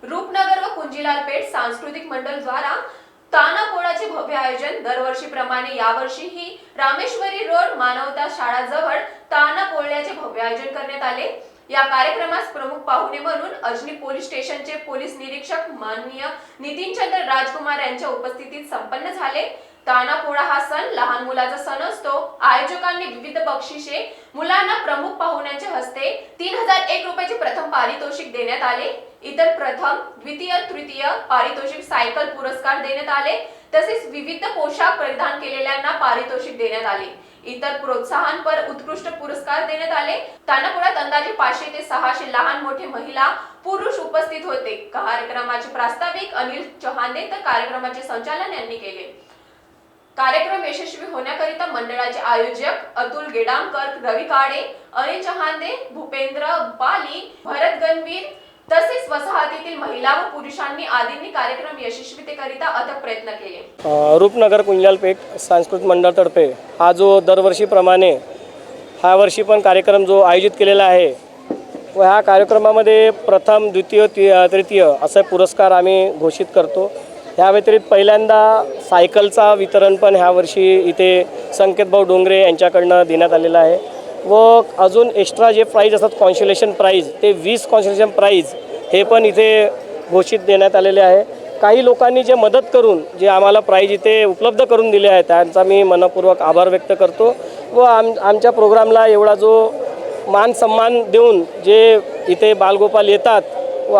रूपनगर व कुंजीलाल पेठ सांस्कृतिक मंडळ द्वारा तानापोळाचे भव्य आयोजन दरवर्षीप्रमाणे यावर्षीही रामेश्वरी रोड मानवता शाळा जवळ तानापोळ्याचे भव्य आयोजन करण्यात आले। या कार्यक्रमास प्रमुख पाहुणे म्हणून अजनी पोलीस स्टेशनचे पोलीस निरीक्षक माननीय नितीनचंद्र राजकुमार यांच्या उपस्थितीत संपन्न झाले। तानापोळा हा सण लहान मुलाचा सण असतो। आयोजकांनी विविध बक्षिसे मुलांना प्रमुख पाहुण्यांच्या हस्ते 3001 रुपयाचे प्रथम पारितोषिक देण्यात आले। इतर प्रथम, द्वितीय, तृतीय पारितोषिक सायकल पुरस्कार देण्यात आले। तसेच विविध पोशाख परिधान केलेल्यांना पारितोषिक देण्यात आले। इतर प्रोत्साहनपर उत्कृष्ट पुरस्कार देण्यात आले। तानापोळ्यात अंदाजे 500 ते 600 लहान मोठे महिला पुरुष उपस्थित होते। कार्यक्रमाचे प्रास्ताविक अनिल चहांदे तर कार्यक्रमाचे संचालन यांनी केले। कार्यक्रम यशस्वी होण्याकरिता मंडळाचे आयोजक अतुल गेडामकर, रवी काळे, अनिल चहांदे, भूपेंद्र पाली, भरत गणवीर तसेच वसाहतीतील महिला व पुरुषांनी आदींनी कार्यक्रम यशस्वीतेकरिता अथक प्रयत्न केले। रूपनगर कुंजीलाल पेठ सांस्कृतिक मंडळातर्फे हा जो दरवर्षीप्रमाणे ह्या वर्षी पण कार्यक्रम जो आयोजित केलेला आहे व ह्या कार्यक्रमामध्ये प्रथम, द्वितीय, तृतीय असे पुरस्कार आम्ही घोषित करतो। ह्या व्यतिरिक्त पहिल्यांदा सायकलचा वितरण पण ह्या वर्षी इथे संकेत भाऊ डोंगरे यांच्याकडनं देण्यात आलेलं आहे व अजून एक्स्ट्रा जे प्राईज असतात कॉन्सोलेशन प्राईज ते 20 कॉन्सोलेशन प्राईज हे पण इथे घोषित देण्यात आलेले आहे। काही लोकांनी जे मदत करून जे आम्हाला प्राईज इथे उपलब्ध करून दिले आहेत त्यांचा मी मनपूर्वक आभार व्यक्त करतो व आमच्या प्रोग्रामला एवढा जो मान सन्मान देऊन जे इथे बालगोपाल येतात व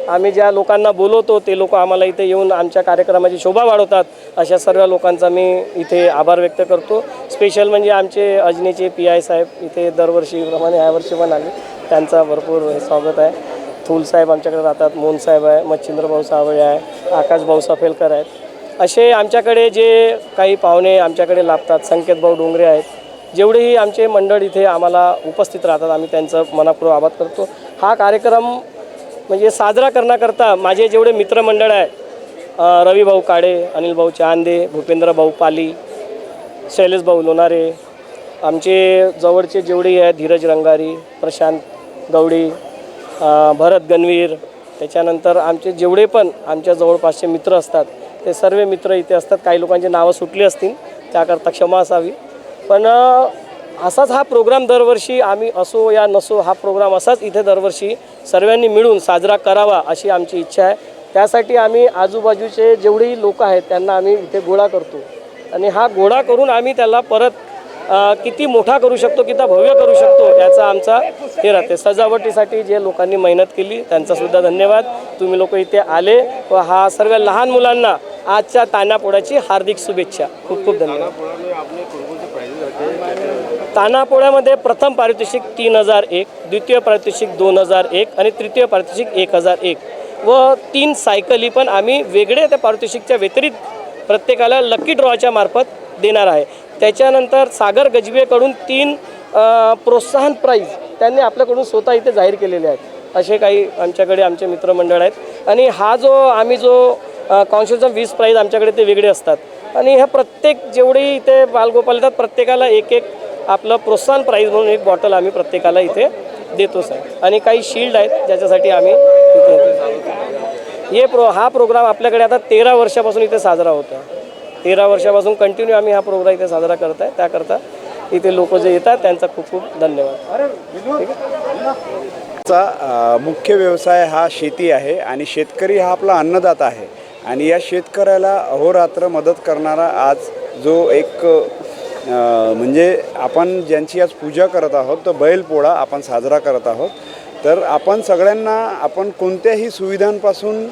आम्ही ज्या लोकांना बोलवतो ते लोक आम्हाला इथे येऊन आमच्या कार्यक्रमाची शोभा वाढवतात अशा सर्व लोकांचा मी इथे आभार व्यक्त करतो। स्पेशल म्हणजे आमचे अजनीचे PI साहेब इथे दरवर्षीप्रमाणे यावर्षी पण आले, त्यांचा भरपूर स्वागत आहे। थूल साहेब आमच्याकडे राहतात, मोहन साहेब आहे, मच्छिंद्र भाऊ सावळे आहे, आकाश भाऊ सफेलकर आहेत। असे आमच्याकडे जे काही पाहुणे आमच्याकडे लाभतात, संकेत भाऊ डोंगरे आहेत, जेवढेही आमचे मंडळ इथे आम्हाला उपस्थित राहतात आम्ही त्यांचं मनपूर्वक आभार करतो। हा कार्यक्रम म्हणजे साजरा करण्याकरता माझे जेवढे मित्रमंडळ आहे रवी भाऊ काळे, अनिल भाऊ चहांदे, भूपेंद्र भाऊ पाली, शैलेश भाऊ लोणारे, आमचे जवळचे जेवढे आहेत धीरज रंगारी, प्रशांत गवडी, भरत गणवीर, त्याच्यानंतर आमचे जेवढे पण आमच्या जवळपासचे मित्र असतात ते सर्व मित्र इथे असतात। काही लोकांची नावं सुटली असतील त्याकरता क्षमा असावी, पण असाच हा प्रोग्राम दरवर्षी आम्ही असो या नसो हा प्रोग्राम असाच इथे दरवर्षी सर्वांनी मिळून साजरा करावा अशी आमची इच्छा आहे। त्यासाठी आम्ही आजूबाजूचे जेवढेही लोक आहेत त्यांना आम्ही इथे गोळा करतो आणि हा गोळा करून आम्ही त्याला परत किती मोठा करू शकतो, किती भव्य करू शकतो याचा आमचा हे राहते। सजावटीसाठी जे लोकांनी मेहनत केली त्यांचासुद्धा धन्यवाद। तुम्ही लोक इथे आले व हा सर्व लहान मुलांना आजच्या तानापोळ्याची हार्दिक शुभेच्छा। खूप खूप धन्यवाद। तानापोळ्यामध्ये प्रथम पारितोषिक 3001, द्वितीय पारितोषिक 2001 आणि तृतीय पारितोषिक 1001 व 3 सायकली पण आम्ही वेगळे त्या पारितोषिकच्या व्यतिरिक्त प्रत्येकाला लकी ड्रॉच्या मार्फत देणार आहे। त्याच्यानंतर सागर गजबेकडून 3 प्रोत्साहन प्राईज त्यांनी आपल्याकडून स्वतः इथे जाहीर केलेले आहेत। असे काही आमच्याकडे आमचे मित्रमंडळ आहेत आणि हा जो आम्ही जो कॉन्सोलेशन 20 प्राईज आमच्याकडे ते वेगळे असतात आणि ह्या प्रत्येक जेवढी इथे बालगोपाल येतात प्रत्येकाला एक आपलं प्रोत्साहन प्राईज म्हणून एक बॉटल आम्ही प्रत्येकाला इथे देतोच आहे आणि काही शील्ड आहेत ज्याच्यासाठी आम्ही इथे हा प्रोग्राम आपल्याकडे आता 13 वर्षापासून इथे साजरा होतो आहे। 13 वर्षापासून कंटिन्यू आम्ही हा प्रोग्राम इथे साजरा करत आहे। त्याकरता इथे लोक जे येतात त्यांचा खूप खूप धन्यवाद। मुख्य व्यवसाय हा शेती आहे आणि शेतकरी हा आपला अन्नदाता आहे आणि या शेतकऱ्याला अहोरात्र मदत करणारा आज जो एक म्हणजे आपण ज्यांची आज पूजा करत आहोत तो बैलपोळा आपण साजरा करत आहोत। तर आपण सगळ्यांना आपण कोणत्याही सुविधांपासून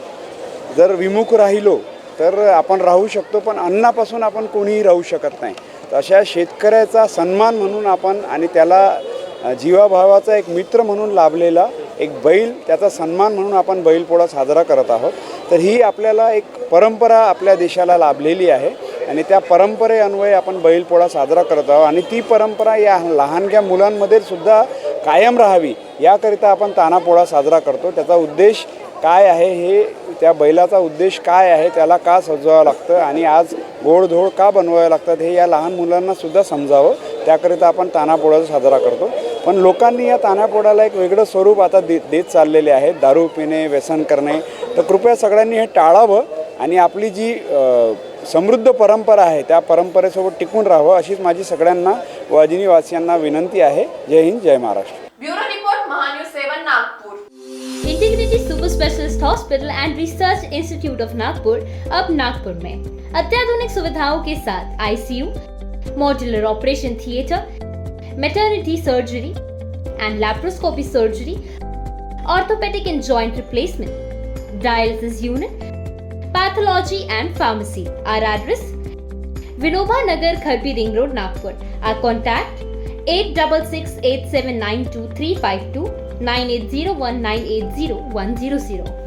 जर विमुख राहिलो तर आपण राहू शकतो, पण अन्नापासून आपण कोणीही राहू शकत नाही। तर अशा शेतकऱ्याचा सन्मान म्हणून आपण आणि त्याला जीवाभावाचा एक मित्र म्हणून लाभलेला एक बैल, त्याचा सन्मान म्हणून आपण बैलपोळा साजरा करत आहोत। तर ही आपल्याला एक परंपरा आपल्या देशाला लाभलेली आहे आणि त्या परंपरेअन्वये आपण बैलपोळा साजरा करत आहोत आणि ती परंपरा या लहानग्या मुलांमध्ये सुद्धा कायम राहावी याकरिता आपण तानापोळा साजरा करतो। त्याचा उद्देश काय आहे, हे त्या बैलाचा उद्देश काय आहे, त्याला का सजवावं लागतं आणि आज गोडधोड का बनवावं लागतात हे या लहान मुलांना सुद्धा समजावं, त्याकरिता आपण तानापोळा साजरा करतो। पण लोकांनी या ताणापोडाला एक वेगळं स्वरूप आता देत चाललेले आहेत. दारू पिणे, व्यसन करणे. तर कृपया सगळ्यांनी हे टाळावं आणि आपली जी समृद्ध परंपरा आहे त्या परंपरेसोबत टिकून राहावं अशीच माझी सगळ्यांना वाजिनीवासियांना विनंती आहे. जय हिंद, जय Maharashtra. Bureau report MahaNews 7 Nagpur. Integrated super specialist hospital and research institute of Nagpur अब नागपुर में अत्याधुनिक सुविधाओं के साथ ICU, modular operation theatre, maternity surgery and laparoscopy surgery, orthopaedic and joint replacement, dialysis unit, pathology and pharmacy. Our address: Vinoba Nagar, Kharbi Ring Road, Nagpur. Our contact: 8668792352, 9801980100.